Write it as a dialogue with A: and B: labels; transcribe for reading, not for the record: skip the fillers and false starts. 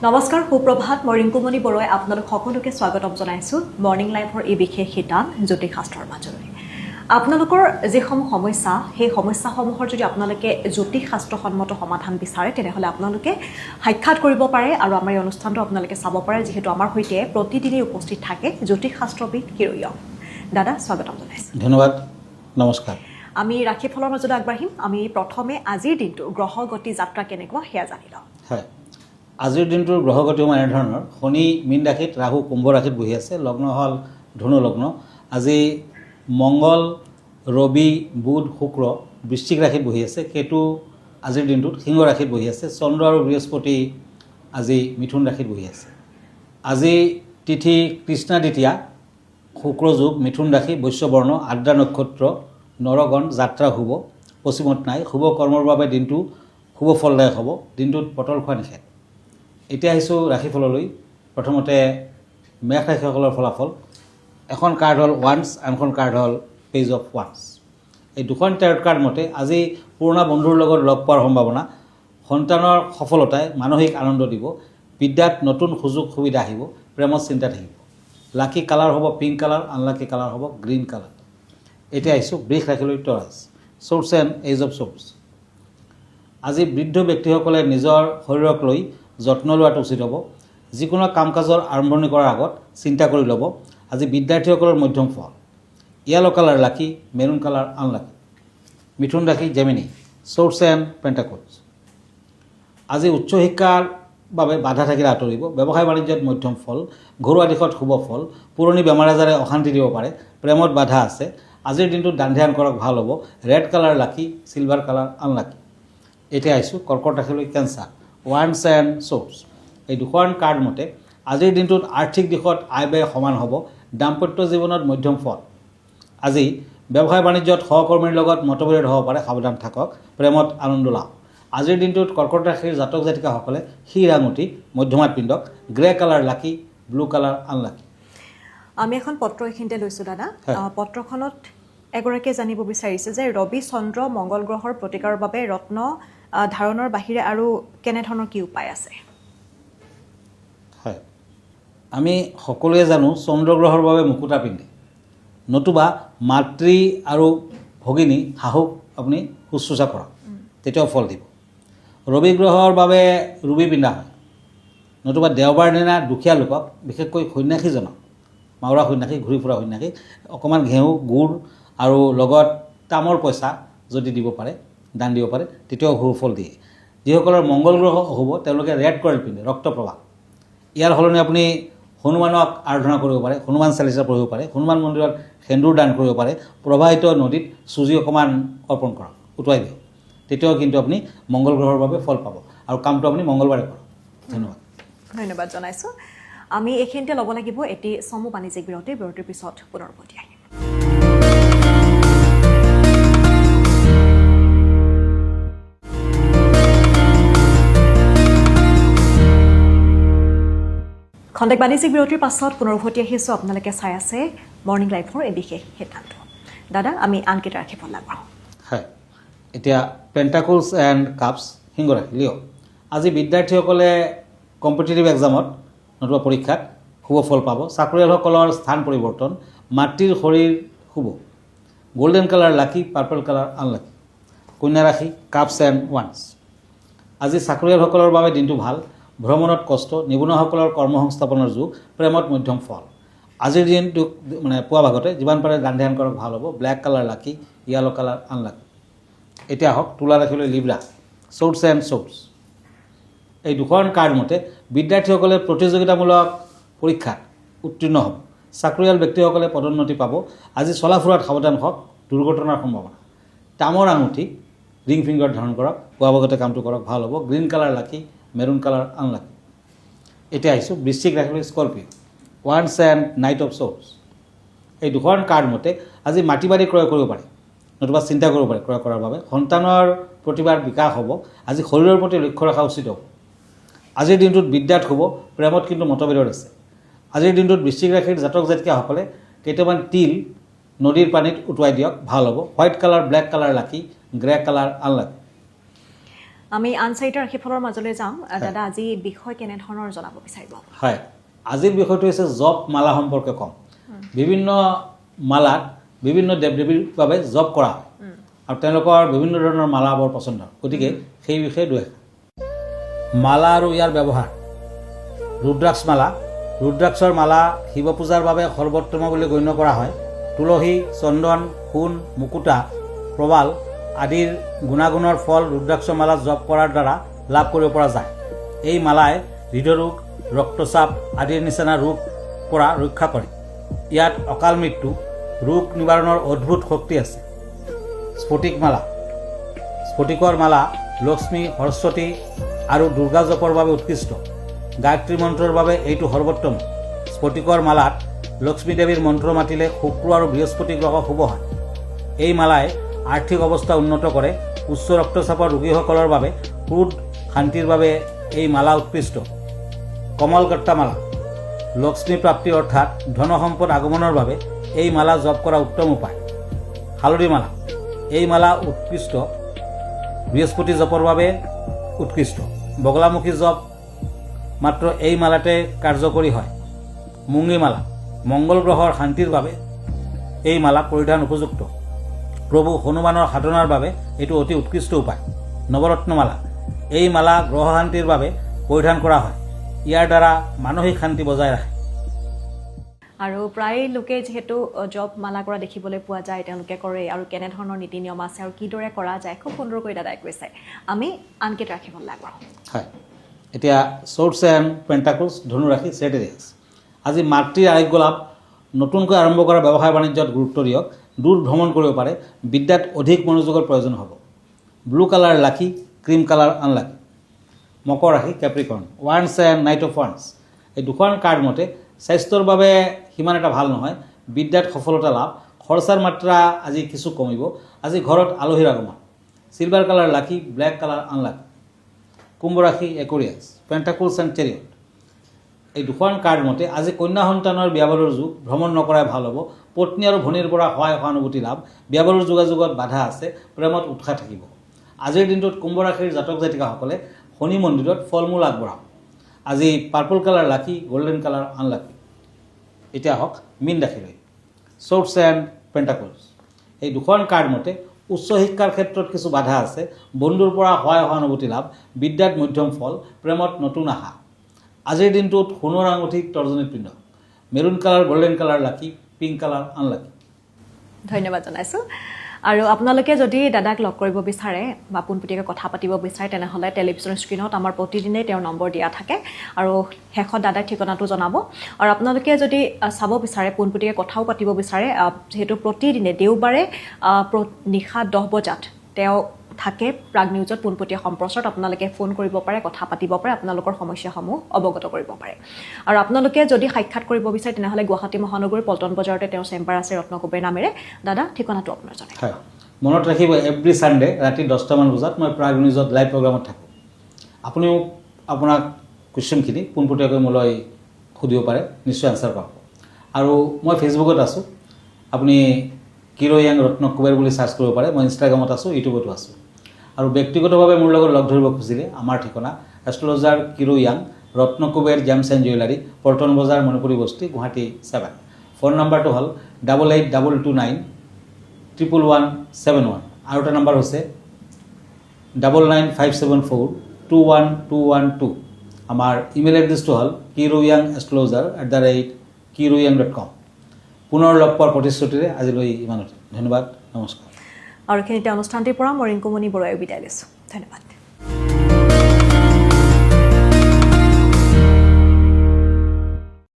A: নমস্কাৰ সুপ্ৰভাত মই ৰিংকুমণি বৰুৱাই আপোনালোক সকলোকে স্বাগতম জনাইছোঁ মৰ্নিং লাইফৰ এই বিশেষ শিতান জ্যোতিষশাস্ত্ৰৰ মাজলৈ আপোনালোকৰ যিসমূহ সমস্যা সেই সমস্যাসমূহৰ যদি আপোনালোকে জ্যোতিষশাস্ত্ৰসন্মত সমাধান বিচাৰে তেনেহ'লে আপোনালোকে সাক্ষাৎ কৰিব পাৰে আৰু আমাৰ এই অনুষ্ঠানটো আপোনালোকে চাব পাৰে যিহেতু আমাৰ সৈতে প্ৰতিদিনেই উপস্থিত থাকে জ্যোতিষশাস্ত্ৰবিদ হিৰয়ং দাদা স্বাগতম জনাইছোঁ
B: ধন্যবাদ নমস্কাৰ
A: আমি ৰাশিফলৰ মাজলৈ আগবাঢ়িম আমি প্ৰথমে আজিৰ দিনটো গ্ৰহ গতি যাত্ৰা কেনেকুৱা সেয়া জানি লওঁ
B: হয় আজিৰ দিনটোৰ গ্ৰহগতিও এনেধৰণৰ শনি মীন ৰাশিত ৰাহু কুম্ভ ৰাশিত বহি আছে লগ্ন হ'ল ধনু লগ্ন আজি মংগল ৰবি বুধ শুক্ৰ বৃশ্চিক ৰাশিত বহি আছে কেতু আজিৰ দিনটোত সিংহ ৰাশিত বহি আছে চন্দ্ৰ আৰু বৃহস্পতি আজি মিথুন ৰাশিত বহি আছে আজি তিথি কৃষ্ণা দ্বিতীয়া শুক্ৰ যোগ মিথুন ৰাশি বৈশ্যবৰ্ণ আদ্ৰা নক্ষত্ৰ নৰগণ যাত্ৰা শুভ পশ্চিমত নাই শুভ কৰ্মৰ বাবে দিনটো শুভ ফলদায়ক হ'ব দিনটোত পটল খোৱা নিষেধ এতিয়া আহিছোঁ ৰাশিফললৈ প্ৰথমতে মেষ ৰাশিসকলৰ ফলাফল এখন কাৰ্ড হ'ল ওৱান্স আনখন কাৰ্ড হ'ল পেজ অফ ওৱান্স এই দুখন টেৰট কাৰ্ড মতে আজি পুৰণা বন্ধুৰ লগত লগ পোৱাৰ সম্ভাৱনা সন্তানৰ সফলতাই মানসিক আনন্দ দিব বিদ্যাত নতুন সুযোগ সুবিধা আহিব প্ৰেমত চিন্তা থাকিব লাকি কালাৰ হ'ব পিংক কালাৰ আনলাকি কালাৰ হ'ব গ্ৰীণ কালাৰ এতিয়া আহিছোঁ বৃষ ৰাশিলৈ Taurus church and edge of church আজি বৃদ্ধ ব্যক্তিসকলে নিজৰ শৰীৰক লৈ যত্ন লোৱাটো উচিত হ'ব যিকোনো কাম কাজৰ আৰম্ভণি কৰাৰ আগত চিন্তা কৰি ল'ব আজি বিদ্যাৰ্থীসকলৰ মধ্যম ফল yellow colour lucky maroon colour unlucky মিথুন ৰাশি জেমিনি চ'ৰ্চ এণ্ড পেণ্টাকলছ আজি উচ্চ শিক্ষাৰ বাবে বাধা থাকিলে আঁতৰিব ব্যৱসায় বাণিজ্যত মধ্যম ফল ঘৰুৱা দিশত শুভ ফল পুৰণি বেমাৰ আজাৰে অশান্তি দিব পাৰে প্ৰেমত বাধা আছে আজিৰ দিনটোত দান ধ্যান কৰক ভাল হ'ব ৰেড কালাৰ লাকি চিলভাৰ কালাৰ আনলাকি এতিয়া আহিছোঁ কৰ্কট ৰাশিলৈ কেঞ্চাৰ ওৱান্স এণ্ড চ'ৰ্চ এই দুখন কাৰ্ড মতে আজিৰ দিনটোত আৰ্থিক দিশত আয় ব্যয় সমান হ'ব দাম্পত্য জীৱনত মধ্যম ফল আজি ব্যৱসায় বাণিজ্যত সহকৰ্মীৰ লগত মতবিৰোধ হ'ব পাৰে সাৱধান থাকক প্ৰেমত আনন্দ লাভ আজিৰ দিনটোত কৰ্কট ৰাশিৰ জাতক জাতিকাসকলে শিৰ আঙুঠি মধ্যমাত পিন্ধক গ্ৰে কালাৰ লাকি ব্লু কালাৰ আনলাকি
A: আমি এখন পত্ৰ এইখিনিতে লৈছোঁ দাদা পত্ৰখনত এগৰাকীয়ে জানিব বিচাৰিছে যে ৰবি চন্দ্ৰ মংগল গ্ৰহৰ প্ৰতিকাৰৰ বাবে ৰত্ন ধাৰণৰ বাহিৰে আৰু কেনেধৰণৰ কি উপায় আছে
B: হয় আমি সকলোৱে জানো চন্দ্ৰগ্ৰহৰ বাবে মুকুতা পিন্ধে নতুবা মাতৃ আৰু ভগিনী শাহুক আপুনি শুশ্ৰূষা কৰক তেতিয়াও ফল দিব ৰবি গ্ৰহৰ বাবে ৰুবি পিন্ধা হয় নতুবা দেওবাৰ দিনা দুখীয়া লোকক বিশেষকৈ সন্যাসীজনক মাউৰা সন্যাসী ঘূৰি ফুৰা সন্যাসী অকণমান ঘেঁহু গুড় আৰু লগত তামৰ পইচা যদি দিব পাৰে দান দিব পাৰে তেতিয়াও সুফল দিয়ে যিসকলৰ মংগল গ্ৰহ হ'ব তেওঁলোকে ৰেড কৰেল পিন্ধে ৰক্তপ্ৰবাহ ইয়াৰ সলনি আপুনি হনুমানক আৰাধনা কৰিব পাৰে হনুমান চালিচা পঢ়িব পাৰে হনুমান মন্দিৰত সেন্দুৰ দান কৰিব পাৰে প্ৰবাহিত নদীত চুজি অকণমান অৰ্পণ কৰক উটুৱাই দিয়ক তেতিয়াও কিন্তু আপুনি মংগল গ্ৰহৰ বাবে ফল পাব আৰু কামটো আপুনি মংগলবাৰে কৰক ধন্যবাদ
A: ধন্যবাদ জনাইছোঁ আমি এইখিনিতে ল'ব লাগিব এটি চমু বাণিজ্যিক বিৰতিৰ পিছত পুনৰ উভতি আহিম খন্তেক বাণিজ্যিক বিৰতিৰ পাছত পুনৰ উভতি আহিছোঁ আপোনালোকে চাই আছে মৰ্নিং লাইফৰ এই বিশেষ সিদ্ধান্ত দাদা আমি আনকেইটা ৰাখিব লাগিব
B: হয় এতিয়া পেণ্টাকলছ এণ্ড কাপছ সিংহ ৰাশি লিঅ' আজি বিদ্যাৰ্থীসকলে কম্পিটিটিভ এক্সামত নতুবা পৰীক্ষাত শুভ ফল পাব চাকৰিয়ালসকলৰ স্থান পৰিৱৰ্তন মাতৃৰ শৰীৰ শুভ গল্ডেন কালাৰ লাকি পাৰ্পল কালাৰ আনলাকি কন্যা ৰাশি কাপছ এণ্ড ওৱান্স আজি চাকৰিয়ালসকলৰ বাবে দিনটো ভাল ভ্ৰমণত কষ্ট নিবনুৱাসকলৰ কৰ্মসংস্থাপনৰ যুগ প্ৰেমত মধ্যম ফল আজিৰ দিনটো পুৱা ভাগতে যিমান পাৰে দান ধ্যান কৰক ভাল হ'ব ব্লেক কালাৰ লাকি য়েলো কালাৰ আনলাকি এতিয়া আহক তুলা ৰাশিলৈ লিব্ৰা চ'ৰ্চ এণ্ড চ'ৰ্চ এই দুখন কাৰ্ড মতে বিদ্যাৰ্থীসকলে প্ৰতিযোগিতামূলক পৰীক্ষাত উত্তীৰ্ণ হ'ব চাকৰিয়াল ব্যক্তিসকলে পদোন্নতি পাব আজি চলা ফুৰাত সাৱধান হওক দুৰ্ঘটনাৰ সম্ভাৱনা তামৰ আঙুঠি ৰিং ফিংগাৰ ধাৰণ কৰক পুৱা ভাগতে কামটো কৰক ভাল হ'ব green colour lucky maroon colour unlucky এতিয়া আহিছোঁ বৃশ্চিক ৰাশিলৈ স্কৰ্পিঅ' ওৱান্স এণ্ড নাইট অফ চ'ৰ্চ এই দুখন কাৰ্ড মতে আজি মাটি বাৰী ক্ৰয় কৰিব পাৰে নতুবা চিন্তা কৰিব পাৰে ক্ৰয় কৰাৰ বাবে সন্তানৰ প্ৰতিভাৰ বিকাশ হ'ব আজি শৰীৰৰ প্ৰতি লক্ষ্য ৰখা উচিত হ'ব আজিৰ দিনটোত বিদ্যাত শুভ প্ৰেমত কিন্তু মতবিৰোধ আছে আজিৰ দিনটোত বৃশ্চিক ৰাশিৰ জাতক জাতিকাসকলে কেইটামান তিল নদীৰ পানীত উটুৱাই দিয়ক ভাল হ'ব হোৱাইট কালাৰ ব্লেক কালাৰ লাকি গ্ৰে কালাৰ আনলাকি
A: আমি আন চাৰিটা ৰাশিফলৰ মাজলৈ যাম দাদা আজি বিষয় কেনেধৰণৰ জনাব বিচাৰিব
B: হয় আজিৰ বিষয়টো হৈছে জপ মালা সম্পৰ্কে কম বিভিন্ন মালাত বিভিন্ন দেৱ দেৱীৰ বাবে জপ কৰা হয় আৰু তেওঁলোকৰ বিভিন্ন ধৰণৰ মালা বৰ পচন্দ গতিকে সেই বিষয়ে দুই মালা আৰু ইয়াৰ ব্যৱহাৰ ৰুদ্ৰাক্ষ মালা ৰুদ্ৰাক্ষৰ মালা শিৱ পূজাৰ বাবে সৰ্বোত্তম বুলি গণ্য কৰা হয় তুলসী চন্দন সোণ মুকুতা প্ৰবাল আদিৰ গুণাগুণৰ ফল ৰুদ্ৰাক্ষ মালা জপ কৰাৰ দ্বাৰা লাভ কৰিব পৰা যায় এই মালাই হৃদৰোগ ৰক্তচাপ আদিৰ নিচিনা ৰোগ পৰা ৰক্ষা কৰে ইয়াত অকাল মৃত্যু ৰোগ নিবাৰণৰ অদ্ভুত শক্তি আছে স্ফটিক মালা স্ফটিকৰ মালা লক্ষ্মী সৰস্বতী আৰু দুৰ্গা জপৰ বাবে উৎকৃষ্ট গায়ত্ৰী মন্ত্ৰৰ বাবে এইটো সৰ্বোত্তম স্ফটিকৰ মালাত লক্ষ্মী দেৱীৰ মন্ত্ৰ মাতিলে শুক্ৰ আৰু বৃহস্পতি গ্ৰহ শুভ হয় এই মালাই আৰ্থিক অৱস্থা উন্নত কৰে উচ্চ ৰক্তচাপৰ ৰোগীসকলৰ বাবে ক্ৰোধ শান্তিৰ বাবে এই মালা উৎকৃষ্ট কমলকট্টা মালা লক্ষ্মী প্ৰাপ্তি অৰ্থাৎ ধন সম্পদ আগমনৰ বাবে এই মালা জপ কৰা উত্তম উপায় হালধি মালা এই মালা উৎকৃষ্ট বৃহস্পতি জপৰ বাবে উৎকৃষ্ট বগলামুখী জপ মাত্ৰ এই মালাতে কাৰ্যকৰী হয় মুঙি মালা মংগল গ্ৰহৰ শান্তিৰ বাবে এই মালা পৰিধান উপযুক্ত প্ৰভু হনুমানৰ সাধনাৰ বাবে এইটো অতি উৎকৃষ্ট উপায় নৱৰত্ন মালা এই মালা গ্ৰহ শান্তিৰ বাবে পৰিধান কৰা হয় ইয়াৰ দ্বাৰা মানসিক শান্তি বজাই ৰাখে
A: আৰু প্ৰায় লোকে যেহেতু জব মালা কৰা দেখিবলৈ পোৱা যায় তেওঁলোকে কৰে আৰু কেনেধৰণৰ নীতি নিয়ম আছে আৰু কিদৰে কৰা যায় খুব সুন্দৰকৈ দাদাই কৈছে আমি আনকেইটা ৰাখিবলৈ আগবাঢ়ো
B: হয় এতিয়া চৰ্টছ এণ্ড পেণ্টাকলছ ধনুৰাশি চেটেৰিয়াছ আজি মাতৃৰ আৰোগ্য লাভ নতুনকৈ আৰম্ভ কৰা ব্যৱসায় বাণিজ্যত গুৰুত্ব দিয়ক দূৰ ভ্ৰমণ কৰিব পাৰে বিদ্যাত অধিক মনোযোগৰ প্ৰয়োজন হ'ব ব্লু কালাৰ লাকি ক্ৰীম কালাৰ আনলাকি মকৰ ৰাশি কেপ্ৰিকৰ্ণ once and knight of once এই দুখন কাৰ্ড মতে স্বাস্থ্যৰ বাবে সিমান এটা ভাল নহয় বিদ্যাত সফলতা লাভ খৰচাৰ মাত্ৰা আজি কিছু কমিব আজি ঘৰত আলহীৰ আগমন চিলভাৰ কালাৰ লাকি ব্লেক কালাৰ আনলাকি কুম্ভ ৰাশি একুৰিয়াছ পেণ্টাকলছ এণ্ড চেৰিয়ট এই দুখন কাৰ্ড মতে আজি কন্যা সন্তানৰ বিয়াবাৰুৰ যুগ ভ্ৰমণ নকৰাই ভাল হ'ব পত্নী আৰু ভনীৰ পৰা সহায় সহানুভূতি লাভ বিয়াবাৰুৰ যোগাযোগত বাধা আছে প্ৰেমত উৎসাহ থাকিব আজিৰ দিনটোত কুম্ভ ৰাশিৰ জাতক জাতিকাসকলে শনি মন্দিৰত ফল মূল আগবঢ়াওক আজি পাৰ্পল কালাৰ লাকি গল্ডেন কালাৰ আনলাকি এতিয়া হওক মীন ৰাশিলৈ চৰ্টছ এণ্ড পেণ্টাকলছ এই দুখন কাৰ্ড মতে উচ্চ শিক্ষাৰ ক্ষেত্ৰত কিছু বাধা আছে বন্ধুৰ পৰা সহায় সহানুভূতি লাভ বিদ্যাত মধ্যম ফল প্ৰেমত নতুন আশা আজিৰ দিনটোত সোণৰ আঙুঠিত তৰ্জনীত পিন্ধক মেৰুণ কালাৰ গল্ডেন কালাৰ লাকি পিংক কালাৰ আনলাকি
A: ধন্যবাদ জনাইছোঁ আৰু আপোনালোকে যদি দাদাক লগ কৰিব বিচাৰে বা পোনপটীয়াকৈ কথা পাতিব বিচাৰে তেনেহ'লে টেলিভিছন স্ক্ৰীণত আমাৰ প্ৰতিদিনেই তেওঁৰ নম্বৰ দিয়া থাকে আৰু শেষত দাদাক ঠিকনাটো জনাব আৰু আপোনালোকে যদি চাব বিচাৰে পোনপটীয়াকৈ কথাও পাতিব বিচাৰে যিহেতু প্ৰতিদিনে দেওবাৰে নিশা 10 বজাত তেওঁ থাকে প্ৰাগ নিউজত পোনপটীয়া সম্প্ৰচাৰত আপোনালোকে ফোন কৰিব পাৰে কথা পাতিব পাৰে আপোনালোকৰ সমস্যাসমূহ অৱগত কৰিব পাৰে আৰু আপোনালোকে যদি সাক্ষাৎ কৰিব বিচাৰে তেনেহ'লে গুৱাহাটী মহানগৰীৰ পল্টন বজাৰতে তেওঁৰ চেম্বাৰ আছে ৰত্নকুবেৰ নামেৰে দাদা ঠিকনাটো আপোনাৰ জনাই
B: হয় মনত ৰাখিব এভৰি ছানডে ৰাতি 10টামান বজাত মই প্ৰাগ নিউজত লাইভ প্ৰগ্ৰামত থাকোঁ আপুনিও আপোনাক কুৱেশ্যনখিনি পোনপটীয়াকৈ মোলৈ সুধিব পাৰে নিশ্চয় এনচাৰ পাব আৰু মই ফেচবুকত আছোঁ আপুনি কিৰোয়াং ৰত্নকুবেৰ বুলি চাৰ্চ কৰিব পাৰে মই ইনষ্টাগ্ৰামত আছোঁ ইউটিউবতো আছোঁ আৰু ব্যক্তিগতভাৱে মোৰ লগত লগ ধৰিব খুজিলে আমাৰ ঠিকনা astrologer Kirowang Ratnakuber gems and jewellery Paltan Bazar Manipuri বস্তি গুৱাহাটী 7 ফোন নম্বৰটো হ'ল 8822911171 আৰু এটা নম্বৰ হৈছে 9957421212 আমাৰ ইমেইল এড্ৰেছটো হ'ল kiroyangastrologer@kiroyang.com পুনৰ লগ পোৱাৰ প্ৰতিশ্ৰুতিৰে আজিলৈ ইমানতে ধন্যবাদ নমস্কাৰ
A: আৰু এইখিনিতে অনুষ্ঠানটিৰ পৰা মই ৰিংকুমণি বৰুৱাই বিদায় লৈছোঁ ধন্যবাদ